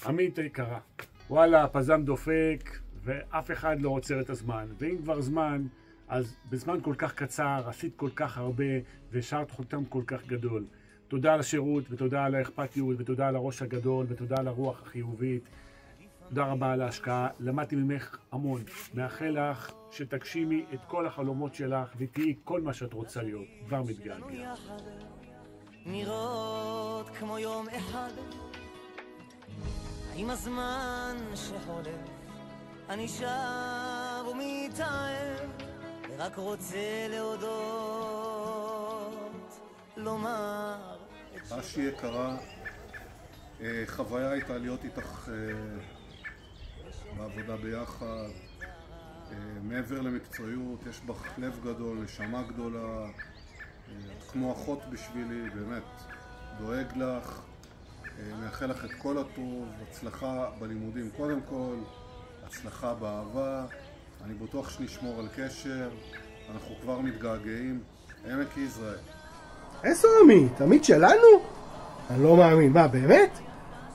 עמית יקרה, וואלה, פזם דופק, ואף אחד לא עוצר את הזמן. ואם כבר זמן, אז בזמן כל כך קצר, עשית כל כך הרבה, והשארת חותם כל כך גדול. תודה על השירות, ותודה על האכפתיות, ותודה על הראש הגדול, ותודה על הרוח החיובית. תודה רבה על ההשקעה, למדתי ממך המון. מאחל לך שתגשימי את כל החלומות שלך, ותהיי כל מה שאת רוצה להיות. כבר מתגעגע. נראות כמו יום אחד, עם הזמן שחולף אני שב ומתאהב, ורק רוצה להודות, לומר אשי יקרה, חוויה הייתה להיות איתך בעבודה ביחד. מעבר למקצועיות, יש בך לב גדול, נשמה גדולה, את כמו אחות בשבילי, באמת דואג לך, מאחל לך את כל הטוב, הצלחה בלימודים קודם כל, הצלחה באהבה, אני בטוח שנשמור על קשר, אנחנו כבר מתגעגעים. עמק יזרעאל. איזו עמית? עמית שלנו? אני לא מאמין. מה, באמת?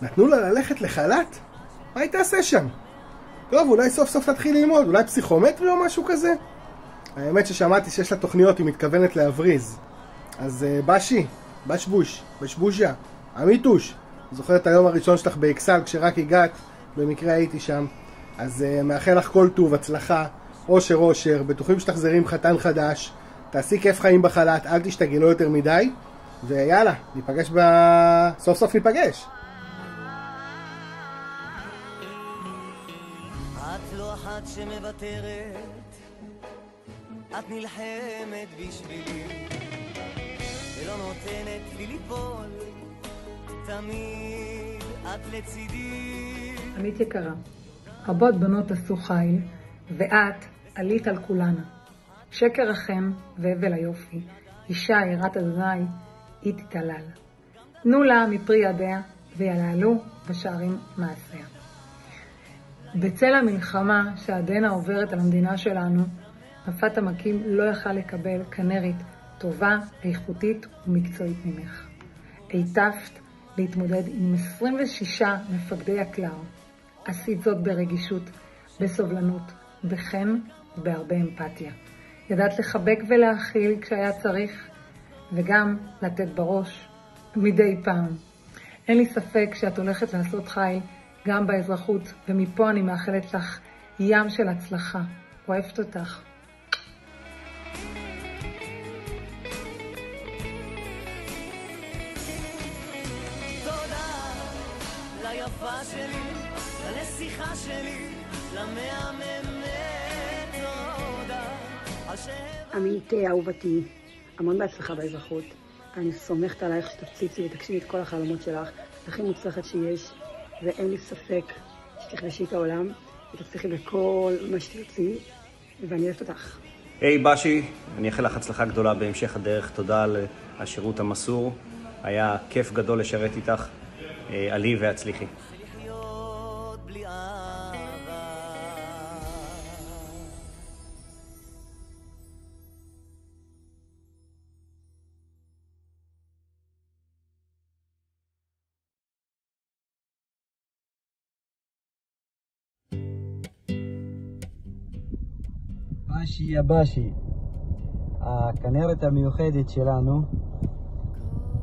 נתנו לה ללכת לחל"ת? מה היא תעשה שם? טוב, אולי סוף סוף תתחיל ללמוד, אולי פסיכומטרי או משהו כזה? האמת ששמעתי שיש לה תוכניות, היא מתכוונת להבריז. אז בשי, בשבושה, עמיתוש, זוכר את היום הראשון שלך באקסל כשרק הגעת, במקרה הייתי שם. אז מאחל לך כל טוב, הצלחה, אושר, בטוחים שתחזרי עם חתן חדש, תעשי כיף חיים בחל"ת, אל תשתגעי לא יותר מדי, ויאללה, ניפגש סוף סוף ניפגש. את לא אחת שמוותרת, את נלחמת בשבילי ולא נותנת לי ליפול, תמיד את לצידי. עמית יקרה, רבות בנות עשו חיל, ואת עלית על כולנה. שקר החם והבל היופי, אישה יראת אדוני, היא תתעלל. תנו לה מפרי ידיה, וילעלו בשערים מעשיה. בצל המלחמה שעדנה עוברת על המדינה שלנו, נפת המקים לא יכל לקבל כנרית טובה, איכותית ומקצועית ממך. היטבת להתמודד עם 26 מפקדי הקלר. עשית זאת ברגישות, בסובלנות, בחן ובהרבה אמפתיה. ידעת לחבק ולהכיל כשהיה צריך, וגם לתת בראש מדי פעם. אין לי ספק שאת הולכת לעשות חיל גם באזרחות, ומפה אני מאחלת לך ים של הצלחה. אוהבת אותך. תודה ליפה שלי, לנסיכה שלי, למהממת, תודה. עמית אהובתי, המון בהצלחה באזרחות. אני סומכת עלייך שתפציצי ותגשימי את כל החלומות שלך, הכי מוצלחת שיש, ואין לי ספק שתכבשי את העולם ותצליחי בכל מה שתרצי, ואני אוהבת אותך. היי בשי, אני אאחל לך הצלחה גדולה בהמשך הדרך. תודה על השירות המסור, היה כיף גדול לשרת איתך. עלי והצליחי. בשי יא בשי, הכנרת המיוחדת שלנו,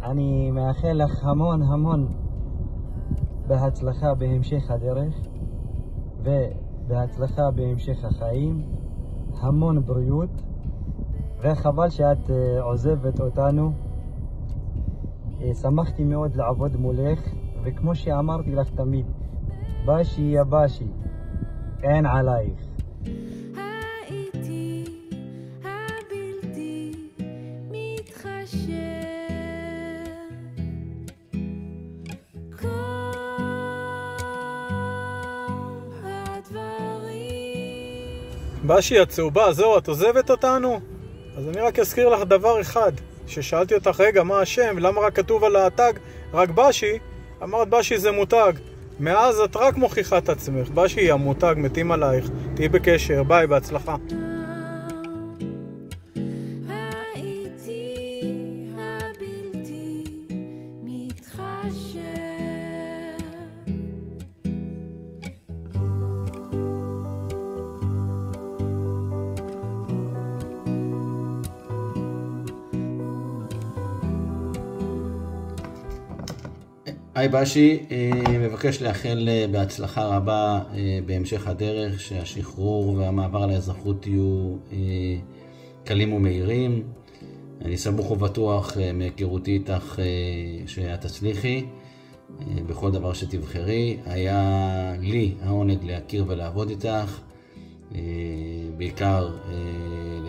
אני מאחל לך המון בהצלחה בהמשך הדרך ובהצלחה בהמשך החיים, המון בריאות, וחבל שאת עוזבת אותנו. שמחתי מאוד לעבוד מולך, וכמו שאמרתי לך תמיד, בשי יא בשי, אין עלייך. בשי הצהובה, זהו, את עוזבת אותנו? אז אני רק אזכיר לך דבר אחד, ששאלתי אותך, רגע, מה השם? למה רק כתוב על התג רק בשי? אמרת בשי זה מותג. מאז את רק מוכיחה את עצמך. בשי היא המותג, מתים עלייך. תהי בקשר, ביי, בהצלחה. היי בשי, מבקש לאחל בהצלחה רבה בהמשך הדרך, שהשחרור והמעבר לאזרחות יהיו קלים ומהירים. אני סמוך ובטוח מהיכרותי איתך שאת תצליחי בכל דבר שתבחרי. היה לי העונג להכיר ולעבוד איתך, בעיקר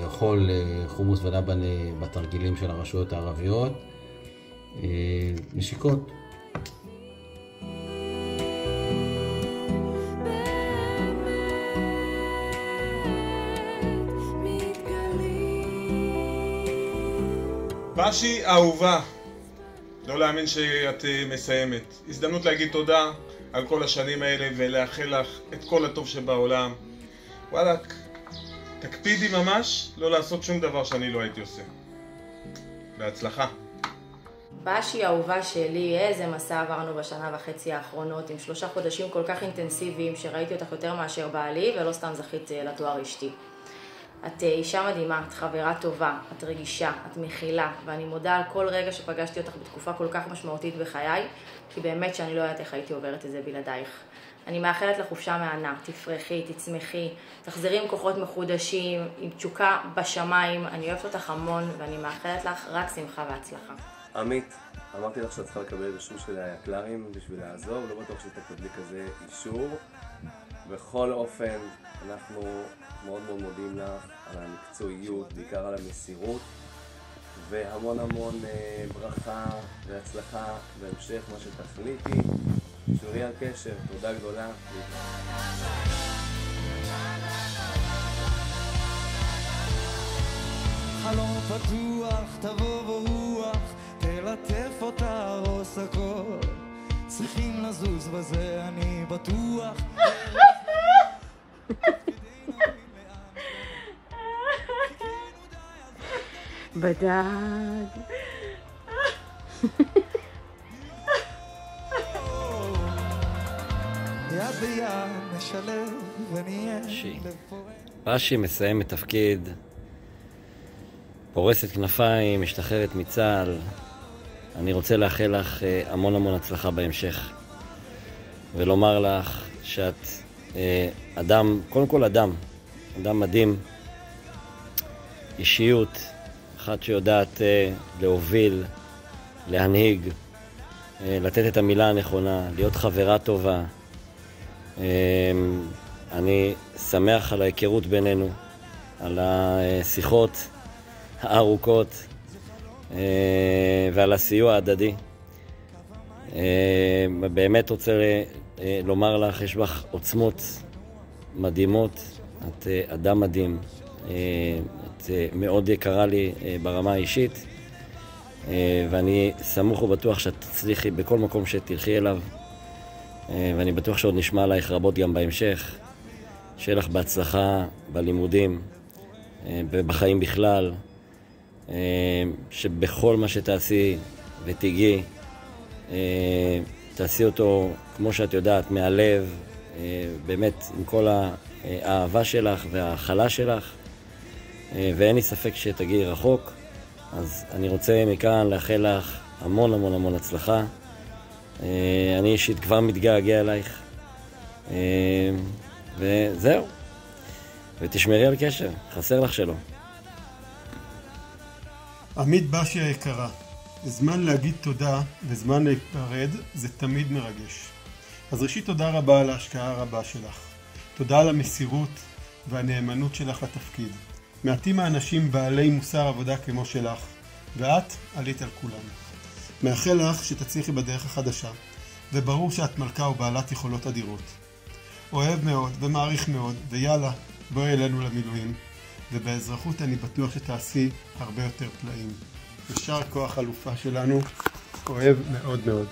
לאכול חומוס ולבן בתרגילים של הרשויות הערביות. נשיקות. בשי אהובה, לא להאמין שאת מסיימת. הזדמנות להגיד תודה על כל השנים האלה ולאחל לך את כל הטוב שבעולם. וואלק, תקפידי ממש לא לעשות שום דבר שאני לא הייתי עושה. בהצלחה. בשי אהובה שלי, איזה מסע עברנו בשנה וחצי האחרונות עם 3 חודשים כל כך אינטנסיביים שראיתי אותך יותר מאשר בעלי ולא סתם זכית לתואר אשתי. את אישה מדהימה, את חברה טובה, את רגישה, את מכילה, ואני מודה על כל רגע שפגשתי אותך בתקופה כל כך משמעותית בחיי, כי באמת שאני לא יודעת איך הייתי עוברת את זה בלעדייך. אני מאחלת לחופשה מהנה, תפרחי, תצמחי, תחזרי עם כוחות מחודשים, עם תשוקה בשמיים. אני אוהבת אותך המון ואני מאחלת לך רק שמחה והצלחה. עמית, אמרתי לך שאת צריכה לקבל אישור של הקלרים בשביל לעזוב, לא בטוח שתקבלי כזה אישור. בכל אופן, אנחנו מאוד מאוד מודים לך על המקצועיות, בעיקר על המסירות, והמון המון ברכה והצלחה בהמשך מה שתחליטי. שורי על קשר, תודה גדולה. חלום פתוח, תבוא ברוח, תלטף אותה ראש הכל. צריכים לזוז בזה, אני בטוח. בדד. יד ביד נשלב ונהיה. בשי מסיים את תפקיד, פורסת כנפיים, משתחררת מצה"ל. אני רוצה לאחל לך המון המון הצלחה בהמשך, ולומר לך שאת אדם, קודם כל אדם מדהים, אישיות, אחת שיודעת להוביל, להנהיג, לתת את המילה הנכונה, להיות חברה טובה. אני שמח על ההיכרות בינינו, על השיחות הארוכות ועל הסיוע ההדדי. באמת רוצה לומר לך, יש בך עוצמות מדהימות, את אדם מדהים, את מאוד יקרה לי ברמה האישית, ואני סמוך ובטוח שאת תצליחי בכל מקום שתלכי אליו, ואני בטוח שעוד נשמע עלייך רבות גם בהמשך. שיהיה לך בהצלחה בלימודים ובחיים בכלל, שבכל מה שתעשי ותגיעי, תעשי אותו כמו שאת יודעת, מהלב, באמת עם כל האהבה שלך וההכלה שלך, ואין לי ספק שתגיעי רחוק. אז אני רוצה מכאן לאחל לך המון המון המון הצלחה. אני אישית כבר מתגעגע אלייך, וזהו, ותשמרי על קשר, חסר לך שלא. עמית בשי היקרה, זמן להגיד תודה וזמן להיפרד זה תמיד מרגש. אז ראשית תודה רבה על ההשקעה הרבה שלך. תודה על המסירות והנאמנות שלך לתפקיד. מעטים האנשים בעלי מוסר עבודה כמו שלך, ואת עלית על כולם. מאחל לך שתצליחי בדרך החדשה, וברור שאת מלכה ובעלת יכולות אדירות. אוהב מאוד ומעריך מאוד, ויאללה, בואי אלינו למילואים. ובאזרחות אני בטוח שתעשי הרבה יותר פלאים. ושאר כוח אלופה שלנו, אוהב מאוד מאוד.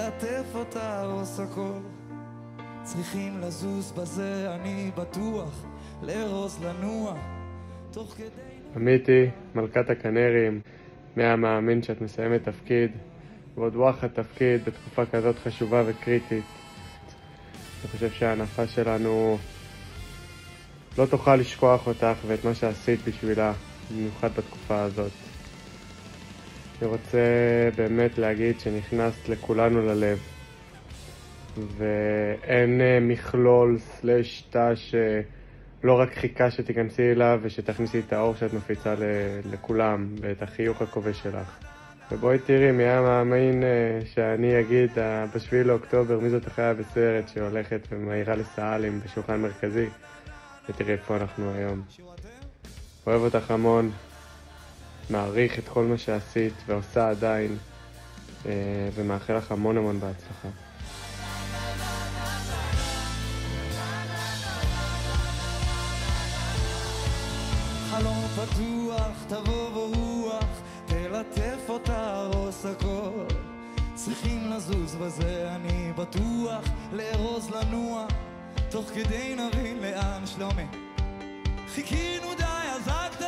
תלטף אותה, עוש הכל. צריכים לזוז בזה, אני בטוח, לארוז לנוע, תוך כדי... עמיתי, מלכת הקנרים, מי המאמין שאת מסיימת תפקיד, ועוד וואחד תפקיד בתקופה כזאת חשובה וקריטית. אני חושב שההנפה שלנו לא תוכל לשכוח אותך ואת מה שעשית בשבילה, במיוחד בתקופה הזאת. אני רוצה באמת להגיד שנכנסת לכולנו ללב, ואין מכלול סלש תא שלא רק חיכה שתיכנסי אליו ושתכניסי את האור שאת מפיצה לכולם ואת החיוך הכובש שלך. ובואי תראי מי המאמין שאני אגיד ב7 לאוקטובר מי זאת החיה בסרט שהולכת ומהירה לסאלים בשולחן מרכזי, ותראי איפה אנחנו היום. אוהב אותך המון, מעריך את כל מה שעשית ועושה עדיין, ומאחל לך המון המון בהצלחה. חלום פתוח, תבוא ברוח, תלטף אותה, עוש הכל. צריכים לזוז בזה, אני בטוח, לארוז לנוע, תוך כדי נבין לאן שלומי. חיכינו די, אז רק